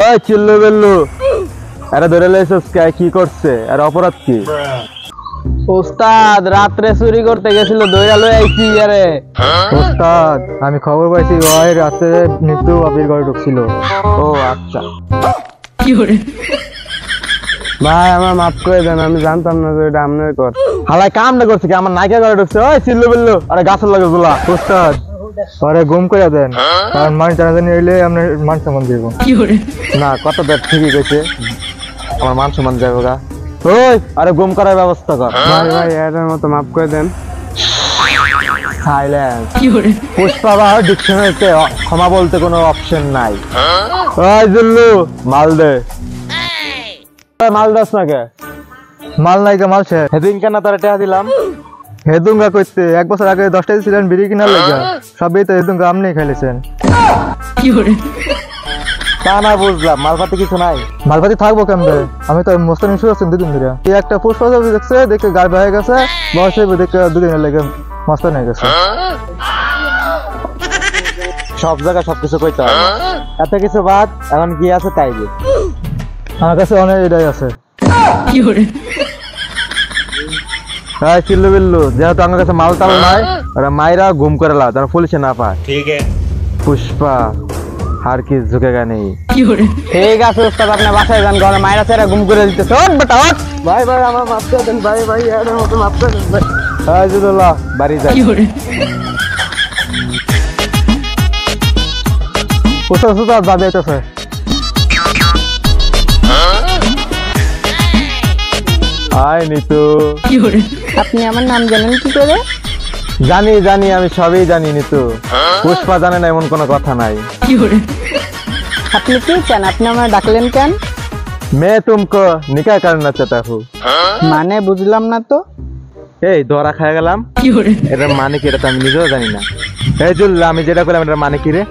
ওই চিল্লু বিল্লু, আরে ধরে লাইছস কে? কি করছে? আর অপরাধ কি? ওস্তাদ রাত্রে চুরি করতে গেছিল, দইরা লই আইছি। আরে ওস্তাদ আমি খবর পাইছি ওই রাতে নিতু আবির ঘরে ঢুকছিল। ও আচ্ছা ভাই আমার মাফ করে দেন, আমি জানতাম না যে এটা আপনার কর। হালাই কামটা করছে কি? আমার নাইকা ঘরে ঢুকছে। ওই চিল্লু বিল্লু, আরে গাছের লাগে ঝুলা। ওস্তাদ পরে গুম করে দেন, কারণ মান জানাজানি হইলে আপনার মান সম্মান দিব। না, কথা তো ঠিকই কইছে, আমার মান সম্মান যাবে গা। ওই আরে গুম করার ব্যবস্থা কর। ভাই ভাই এটার মতো মাফ করে দেন। সাইলেন্স। পুষ্পা বাহার ডিকশনারিতে ক্ষমা বলতে কোনো অপশন নাই। ওই জিল্লু, মাল দে। মাল দাস না কে? মাল নাইকা মাল শেষ। সেদিন কেন তারা টাকা দিলাম? হেদুঙ্গা কইতে 1 বছর আগে 10 টাকা ছিলেন বিড়ি কিনার লাগা, সবই তো হেদুঙ্গা আপনি খাইলেছেন। তা না বুঝলাম, মালপাতি কিছু নাই। মালপাতি থাকবো কেমনে? আমি তো মোস্তান ইস্যু আছেন 2 দিন ধরে। এই একটা পুষ্পা দেখছে, দেখে গায়ে হয়ে গেছে, বয়স দেখে 2 দিনের লেগে মস্তান হয়ে গেছে। সব জায়গায় সবকিছু কইতে হয় না। এত কিছু বাদ, এখন কি আছে তাই যে। আমার কাছে অনেক এটাই আছে। হ্যাঁ চিল্লু বিল্লু, যেহেতু আমার কাছে মাল টাল নাই, ওরা মাইরা গুম করে লা, যেন পুলিশে না পায়। ঠিক আছে পুষ্পা, হার কি ঝুঁকেগা নেই। ঠিক আছে ওস্তাদ, আপনি বাসায় যান, ঘরে মায়েরা ছেড়ে গুম করে দিতেছে। ওঠ বেটা ওঠ। ভাই ভাই আমার মাফ করে দেন, ভাই ভাই এর মতো মাফ করে দেন ভাই। হ্যাঁ জিদুল্লাহ, বাড়ি যাই। পুষ্পা সুতা যাবে আইতেছে। হাই নিতু। আপনি আমার নাম জানেন কি করে? জানি জানি, আমি সবই জানি নিতু। পুষ্পা জানে না এমন কোনো কথা নাই। আপনি কি চান? আপনি আমার ডাকলেন কেন? मैं तुमको निकाह करना चाहता हूँ। মানে বুঝলাম না তো। এই ধরা খায় গেলাম, এটার মানে কি? এটা তো আমি নিজেও জানি না। এই জুল্লা, আমি যেটা করলাম এটার মানে কি রে?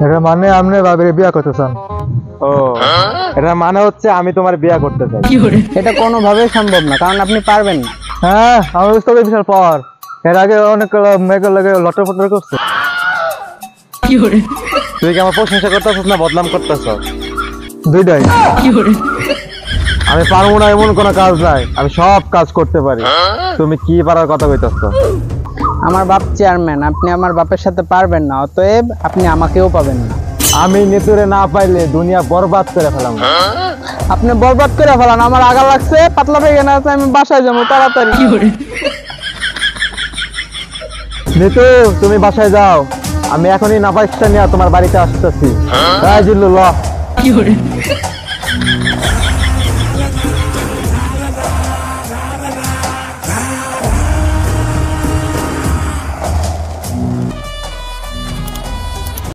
এটা মানে আপনি ভাবিরে বিয়া করতে চান। ও, এটার মানে হচ্ছে আমি তোমার বিয়া করতে চাই। এটা কোনোভাবেই সম্ভব না, কারণ আপনি পারবেন না। হ্যাঁ আমার উস্তাদের বিশাল পাওয়ার। এর আগে অনেক মেয়েকে লাগে লটর পটর করছে। তুই কি আমার প্রশংসা করতেছস না বদনাম করতেছস? দুইটাই। আমি পারবো না এমন কোনো কাজ নাই, আমি সব কাজ করতে পারি। তুমি কি পারার কথা কইতাছ? আমার বাপ চেয়ারম্যান, আপনি আমার বাপের সাথে পারবেন না, অতএব আপনি আমাকেও পাবেন না। আমি নিতুরে না পাইলে দুনিয়া বরবাদ করে ফেলাম। আপনি বরবাদ করে ফেলান, আমার আগা লাগছে, পাতলা পায়খানা আছে, আমি বাসায় যাবো তাড়াতাড়ি। নিতু তুমি বাসায় যাও, আমি এখনই নাপাইকটা নিয়ে তোমার বাড়িতে আসতেছি। জিল্লু ল।